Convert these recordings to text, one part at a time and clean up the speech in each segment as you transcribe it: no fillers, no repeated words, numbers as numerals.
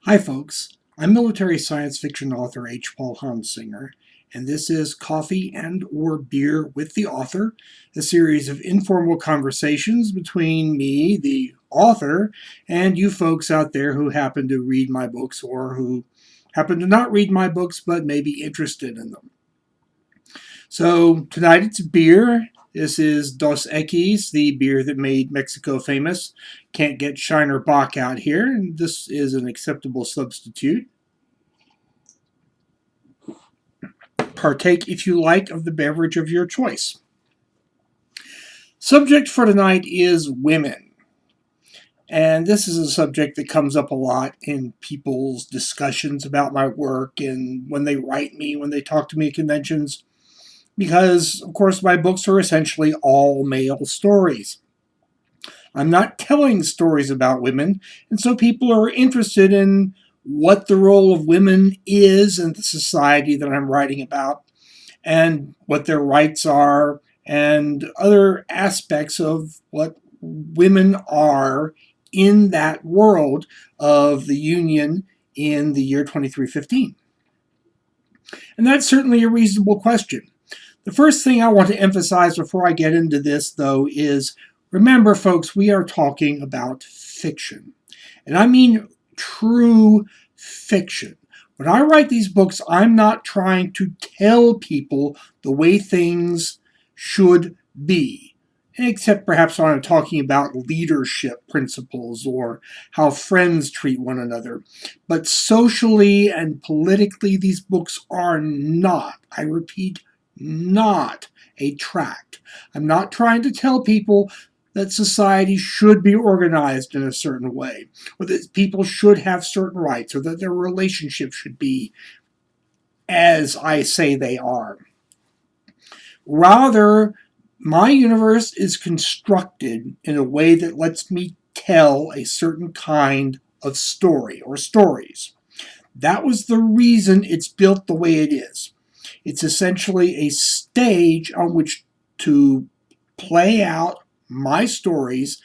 Hi folks, I'm military science fiction author H. Paul Honsinger, and this is Coffee and or Beer with the Author, a series of informal conversations between me, the author, and you folks out there who happen to read my books or who happen to not read my books but may be interested in them. So tonight it's beer. This is Dos Equis, the beer that made Mexico famous. Can't get Shiner Bock out here, and this is an acceptable substitute. Partake, if you like, of the beverage of your choice. Subject for tonight is women. And this is a subject that comes up a lot in people's discussions about my work and when they write me, when they talk to me at conventions, because, of course, my books are essentially all male stories. I'm not telling stories about women, and so people are interested in what the role of women is in the society that I'm writing about, and what their rights are, and other aspects of what women are in that world of the Union in the year 2315. And that's certainly a reasonable question. The first thing I want to emphasize before I get into this, though, is remember, folks, we are talking about fiction. And I mean true fiction. When I write these books, I'm not trying to tell people the way things should be, except perhaps when I'm talking about leadership principles or how friends treat one another. But socially and politically, these books are not, I repeat, not a tract. I'm not trying to tell people that society should be organized in a certain way, or that people should have certain rights, or that their relationships should be as I say they are. Rather, my universe is constructed in a way that lets me tell a certain kind of story or stories. That was the reason it's built the way it is. It's essentially a stage on which to play out my stories,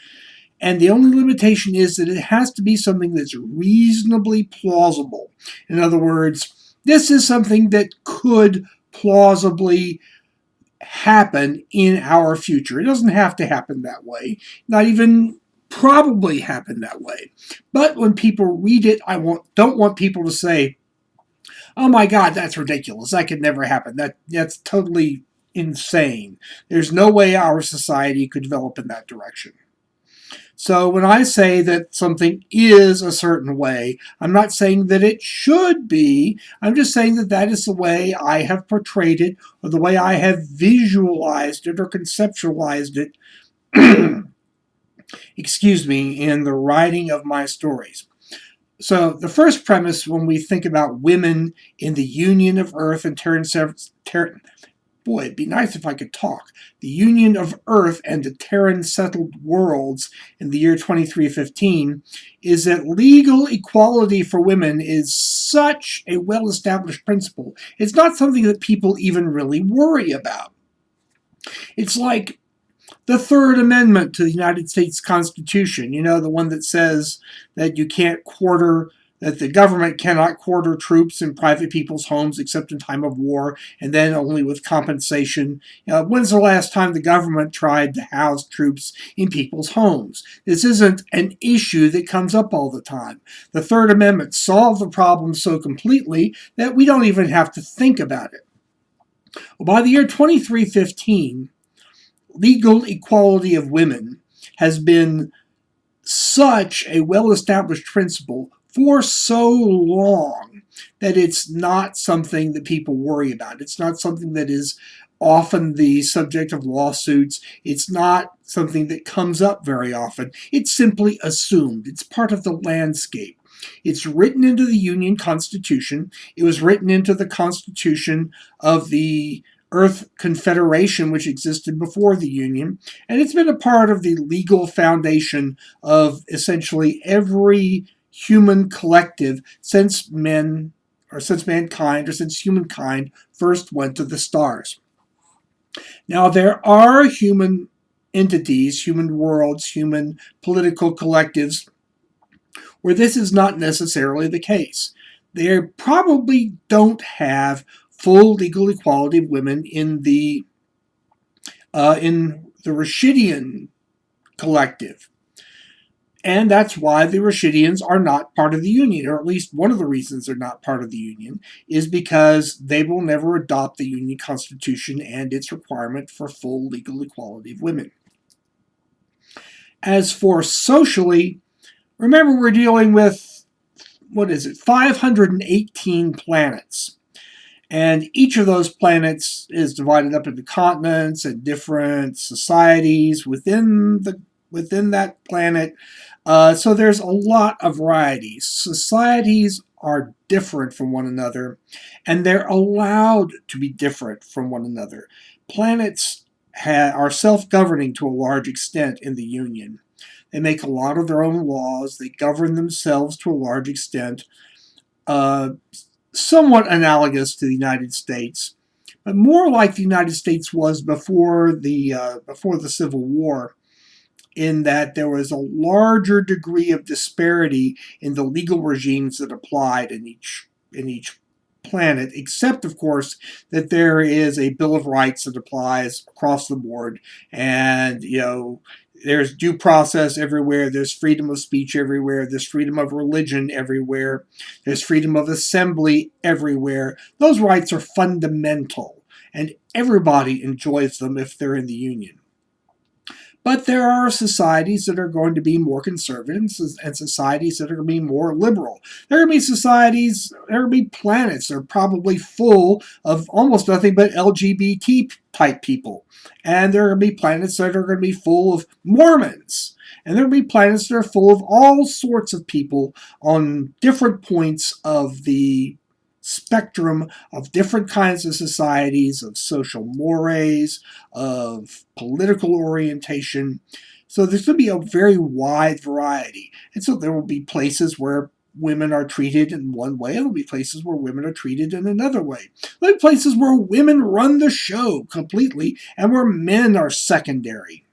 and the only limitation is that it has to be something that's reasonably plausible. In other words, this is something that could plausibly happen in our future. It doesn't have to happen that way, not even probably happen that way. But when people read it, don't want people to say, oh my God, that's ridiculous. That could never happen. That's totally insane. There's no way our society could develop in that direction. So when I say that something is a certain way, I'm not saying that it should be. I'm just saying that that is the way I have portrayed it, or the way I have visualized it or conceptualized it, excuse me, in the writing of my stories. So the first premise when we think about women in the union of Earth and boy, it'd be nice if I could talk. The union of Earth and the Terran settled worlds in the year 2315 is that legal equality for women is such a well-established principle. It's not something that people even really worry about. It's like the Third Amendment to the United States Constitution, the one that says that you can't quarter, that the government cannot quarter troops in private people's homes except in time of war, and then only with compensation. When's the last time the government tried to house troops in people's homes? This isn't an issue that comes up all the time. The Third Amendment solved the problem so completely that we don't even have to think about it. Well, by the year 2315, legal equality of women has been such a well-established principle for so long that it's not something that people worry about. It's not something that is often the subject of lawsuits. It's not something that comes up very often. It's simply assumed. It's part of the landscape. It's written into the Union Constitution. It was written into the Constitution of the Earth Confederation, which existed before the Union, and it's been a part of the legal foundation of essentially every human collective since humankind first went to the stars. Now, there are human entities, human worlds, human political collectives where this is not necessarily the case. They probably don't have full legal equality of women in the Rashidian collective. And that's why the Rashidians are not part of the union, or at least one of the reasons they're not part of the union is because they will never adopt the union constitution and its requirement for full legal equality of women. As for socially, remember we're dealing with, 518 planets. And each of those planets is divided up into continents and different societies within that planet. So there's a lot of variety. Societies are different from one another, and they're allowed to be different from one another. Planets are self-governing to a large extent in the Union. They make a lot of their own laws. They govern themselves to a large extent, somewhat analogous to the United States, but more like the United States was before the Civil War, in that there was a larger degree of disparity in the legal regimes that applied in each planet, except of course that there is a Bill of Rights that applies across the board, and there's due process everywhere, there's freedom of speech everywhere, there's freedom of religion everywhere, there's freedom of assembly everywhere. Those rights are fundamental, and everybody enjoys them if they're in the Union. But there are societies that are going to be more conservative and societies that are going to be more liberal. There are going to be societies, there are going to be planets that are probably full of almost nothing but LGBT type people. And there are going to be planets that are going to be full of Mormons. And there are going to be planets that are full of all sorts of people on different points of the spectrum of different kinds of societies, of social mores, of political orientation. So there's going to be a very wide variety. And so there will be places where women are treated in one way, and there will be places where women are treated in another way. There will be places where women run the show completely and where men are secondary.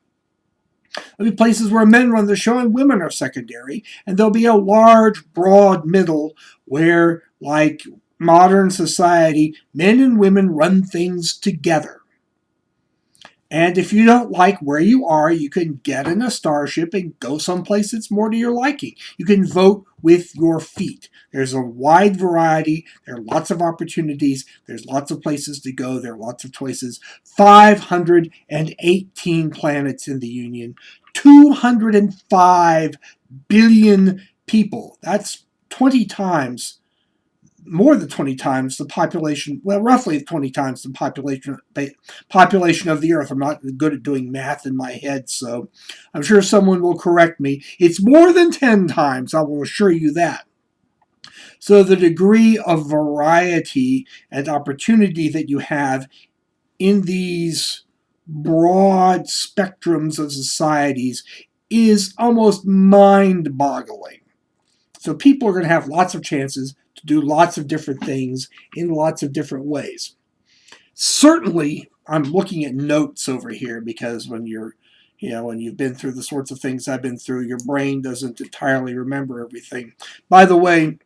There'll be places where men run the show and women are secondary, and there'll be a large, broad middle where, like modern society, men and women run things together. And if you don't like where you are, you can get in a starship and go someplace that's more to your liking. You can vote with your feet. There's a wide variety. There are lots of opportunities. There's lots of places to go. There are lots of choices. 518 planets in the Union. 205 billion people. That's 20 times, more than 20 times the population, well, roughly 20 times the population of the Earth. I'm not good at doing math in my head, so I'm sure someone will correct me. It's more than 10 times, I will assure you that. So the degree of variety and opportunity that you have in these broad spectrums of societies is almost mind-boggling. So people are going to have lots of chances to do lots of different things in lots of different ways. Certainly, I'm looking at notes over here because when you've been through the sorts of things I've been through, your brain doesn't entirely remember everything. By the way,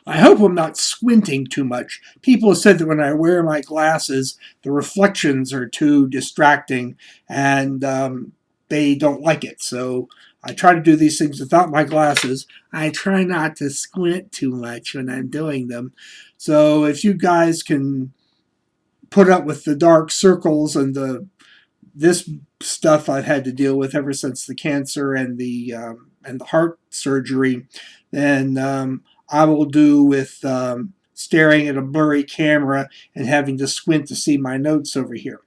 I hope I'm not squinting too much. People have said that when I wear my glasses, the reflections are too distracting, and they don't like it. So I try to do these things without my glasses. I try not to squint too much when I'm doing them. So if you guys can put up with the dark circles and this stuff I've had to deal with ever since the cancer and the heart surgery, then I will do with staring at a blurry camera and having to squint to see my notes over here.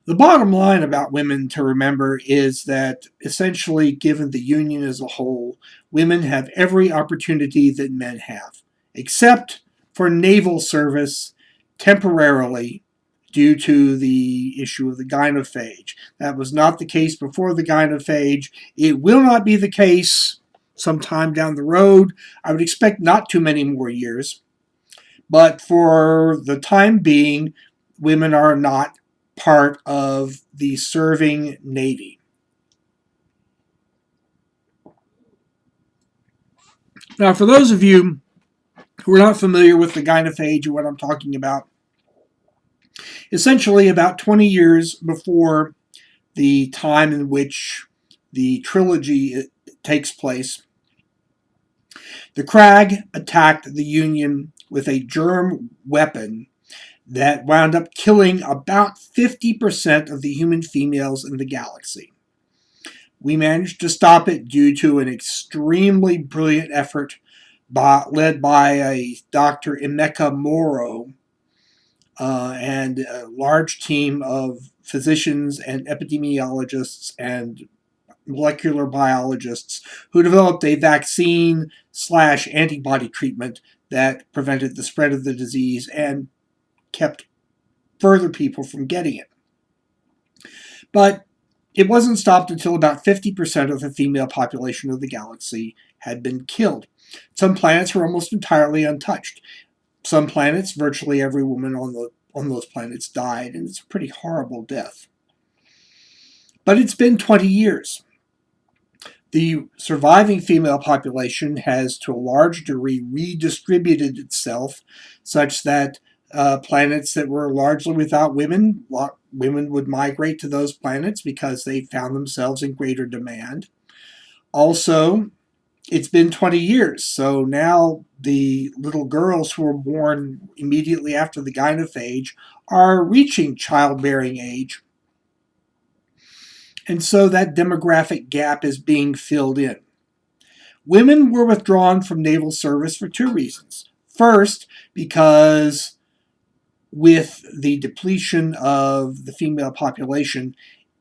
The bottom line about women to remember is that essentially, given the Union as a whole, women have every opportunity that men have, except for naval service temporarily due to the issue of the Gynae phage. That was not the case before the Gynae phage. It will not be the case sometime down the road. I would expect not too many more years. But for the time being, women are not part of the serving Navy. Now, for those of you who are not familiar with the gynophage or what I'm talking about, essentially about 20 years before the time in which the trilogy takes place, the Crag attacked the Union with a germ weapon that wound up killing about 50% of the human females in the galaxy. We managed to stop it due to an extremely brilliant effort led by a Dr. Emeka Moro and a large team of physicians and epidemiologists and molecular biologists who developed a vaccine/antibody treatment that prevented the spread of the disease and kept further people from getting it. But it wasn't stopped until about 50% of the female population of the galaxy had been killed. Some planets were almost entirely untouched. Some planets, virtually every woman on those planets died, and it's a pretty horrible death. But it's been 20 years. The surviving female population has, to a large degree, redistributed itself such that planets that were largely without women would migrate to those planets because they found themselves in greater demand. Also, it's been 20 years, so now the little girls who were born immediately after the gynophage are reaching childbearing age. And so that demographic gap is being filled in. Women were withdrawn from naval service for two reasons. First, because with the depletion of the female population,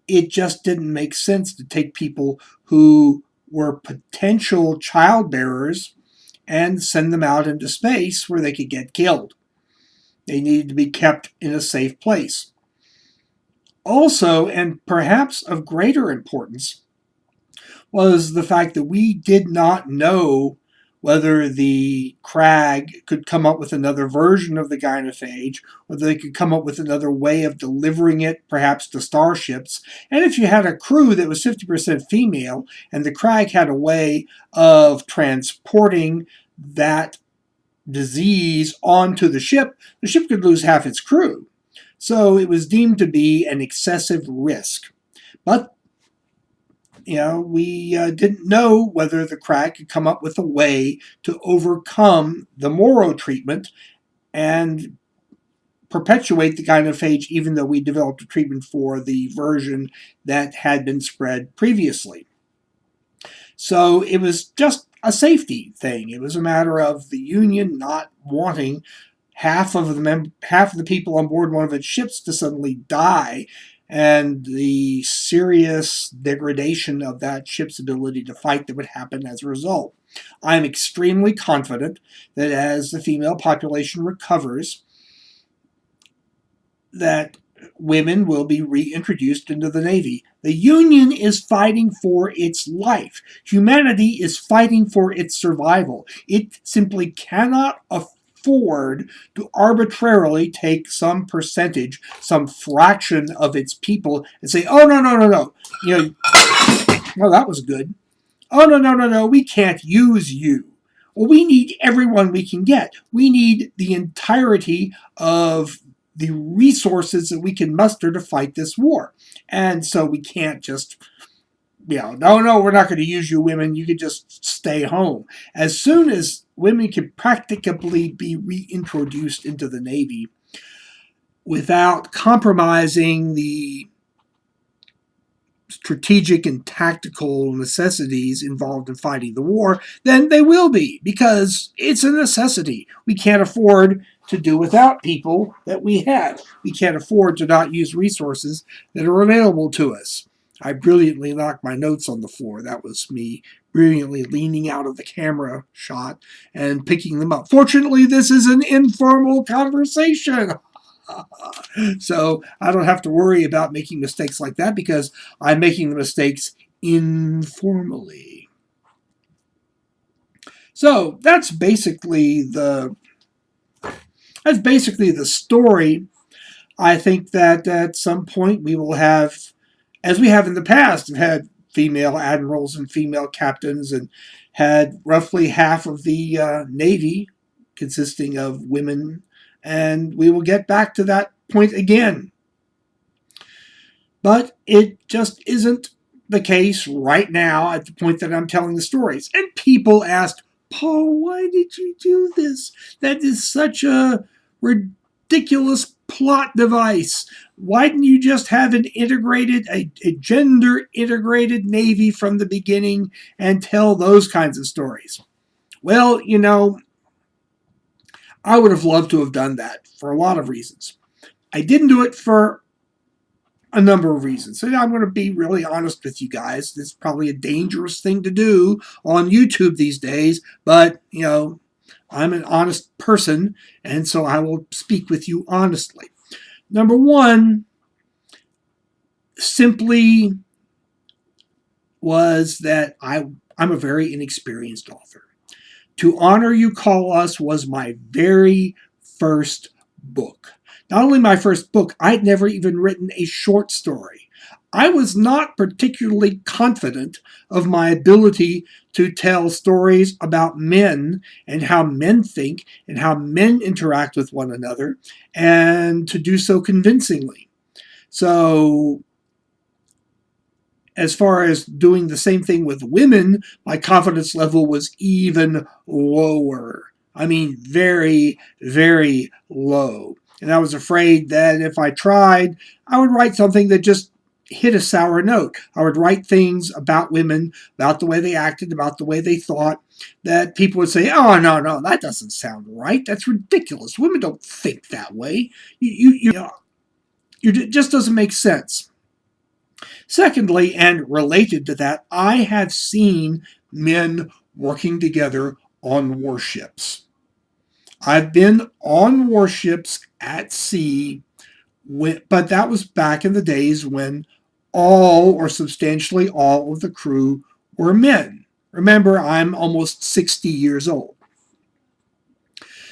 it just didn't make sense to take people who were potential childbearers and send them out into space where they could get killed. They needed to be kept in a safe place. Also, and perhaps of greater importance, was the fact that we did not know whether the Crag could come up with another version of the gynophage, whether they could come up with another way of delivering it, perhaps to starships. And if you had a crew that was 50% female, and the Crag had a way of transporting that disease onto the ship could lose half its crew. So it was deemed to be an excessive risk. But we didn't know whether the Crag could come up with a way to overcome the Moro treatment and perpetuate the gynophage, even though we developed a treatment for the version that had been spread previously. So it was just a safety thing. It was a matter of the Union not wanting half of the people on board one of its ships to suddenly die, and the serious degradation of that ship's ability to fight that would happen as a result. I'm extremely confident that as the female population recovers, that women will be reintroduced into the Navy. The Union is fighting for its life. Humanity is fighting for its survival. It simply cannot afford to arbitrarily take some percentage, some fraction of its people and say, oh, no. Well, that was good. Oh, no, we can't use you. Well, we need everyone we can get. We need the entirety of the resources that we can muster to fight this war. And so we can't just, no, we're not going to use you women. You can just stay home. As soon as women can practically be reintroduced into the Navy without compromising the strategic and tactical necessities involved in fighting the war, then they will be, because it's a necessity. We can't afford to do without people that we have. We can't afford to not use resources that are available to us. I brilliantly knocked my notes on the floor. That was me brilliantly leaning out of the camera shot and picking them up. Fortunately, this is an informal conversation. So I don't have to worry about making mistakes like that because I'm making the mistakes informally. So that's basically the story. I think that at some point we will have, as we have in the past, have had female admirals and female captains and had roughly half of the Navy consisting of women, and we will get back to that point again. But it just isn't the case right now at the point that I'm telling the stories. And people asked, Paul, why did you do this? That is such a ridiculous plot device. Why didn't you just have a gender integrated Navy from the beginning and tell those kinds of stories? Well, I would have loved to have done that for a lot of reasons. I didn't do it for a number of reasons. So I'm going to be really honest with you guys. This is probably a dangerous thing to do on YouTube these days, but, I'm an honest person, and so I will speak with you honestly. Number one, simply was that I'm a very inexperienced author. To Honor You Call Us was my very first book. Not only my first book, I'd never even written a short story. I was not particularly confident of my ability to tell stories about men and how men think and how men interact with one another, and to do so convincingly. So, as far as doing the same thing with women, my confidence level was even lower. I mean, very, very low. And I was afraid that if I tried, I would write something that just hit a sour note. I would write things about women, about the way they acted, about the way they thought, that people would say, oh, no, that doesn't sound right. That's ridiculous. Women don't think that way. It just doesn't make sense. Secondly, and related to that, I have seen men working together on warships. I've been on warships at sea, but that was back in the days when all or substantially all of the crew were men. Remember, I'm almost 60 years old.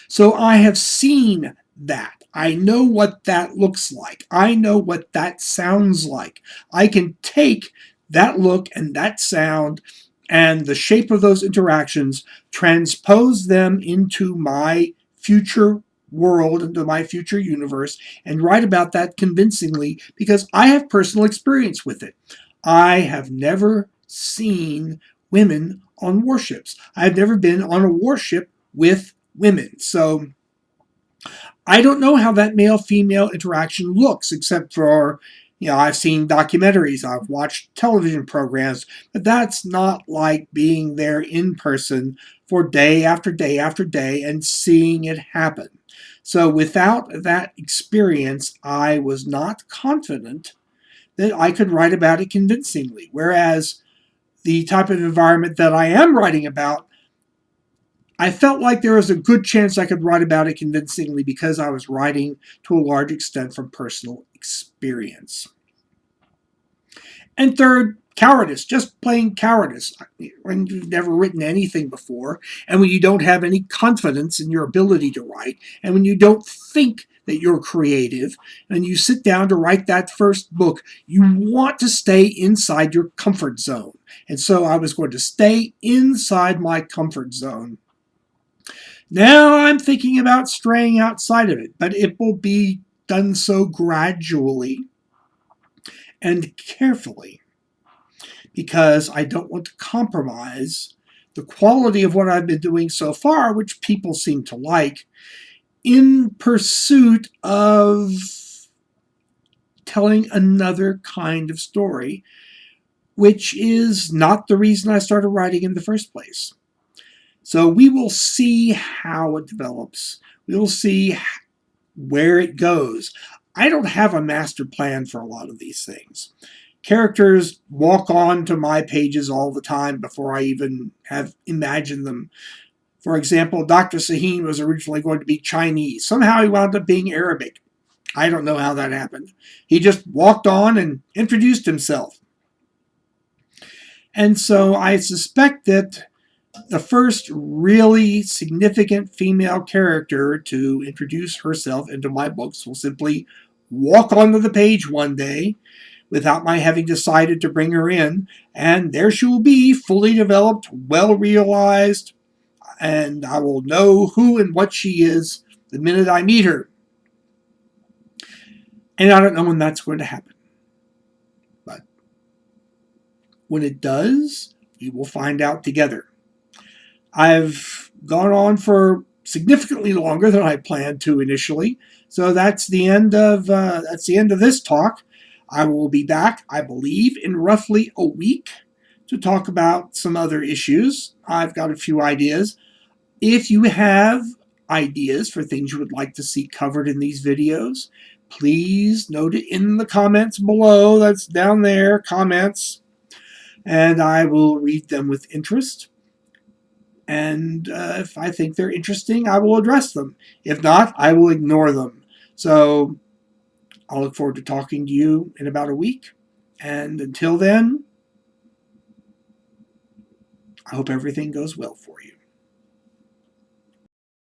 So I have seen that. I know what that looks like. I know what that sounds like. I can take that look and that sound and the shape of those interactions, transpose them into my future world, into my future universe, and write about that convincingly because I have personal experience with it. I have never seen women on warships. I've never been on a warship with women. So I don't know how that male-female interaction looks, except for, I've seen documentaries, I've watched television programs, but that's not like being there in person for day after day after day and seeing it happen. So without that experience, I was not confident that I could write about it convincingly. Whereas the type of environment that I am writing about, I felt like there was a good chance I could write about it convincingly because I was writing to a large extent from personal experience. And third, cowardice, just plain cowardice. When you've never written anything before, and when you don't have any confidence in your ability to write, and when you don't think that you're creative, and you sit down to write that first book, you want to stay inside your comfort zone. And so I was going to stay inside my comfort zone. Now I'm thinking about straying outside of it, but it will be done so gradually and carefully because I don't want to compromise the quality of what I've been doing so far, which people seem to like, in pursuit of telling another kind of story, which is not the reason I started writing in the first place. So we will see how it develops. We will see where it goes. I don't have a master plan for a lot of these things. Characters walk on to my pages all the time before I even have imagined them. For example, Dr. Sahin was originally going to be Chinese. Somehow he wound up being Arabic. I don't know how that happened. He just walked on and introduced himself. And so I suspect that the first really significant female character to introduce herself into my books will simply walk onto the page one day without my having decided to bring her in, and there she will be, fully developed, well realized, and I will know who and what she is the minute I meet her. And I don't know when that's going to happen. But when it does, we will find out together. I've gone on for significantly longer than I planned to initially, so that's the end of this talk. I will be back, I believe, in roughly a week to talk about some other issues. I've got a few ideas. If you have ideas for things you would like to see covered in these videos, please note it in the comments below. That's down there, comments, and I will read them with interest. And if I think they're interesting, I will address them. If not, I will ignore them. So I'll look forward to talking to you in about a week. And until then, I hope everything goes well for you.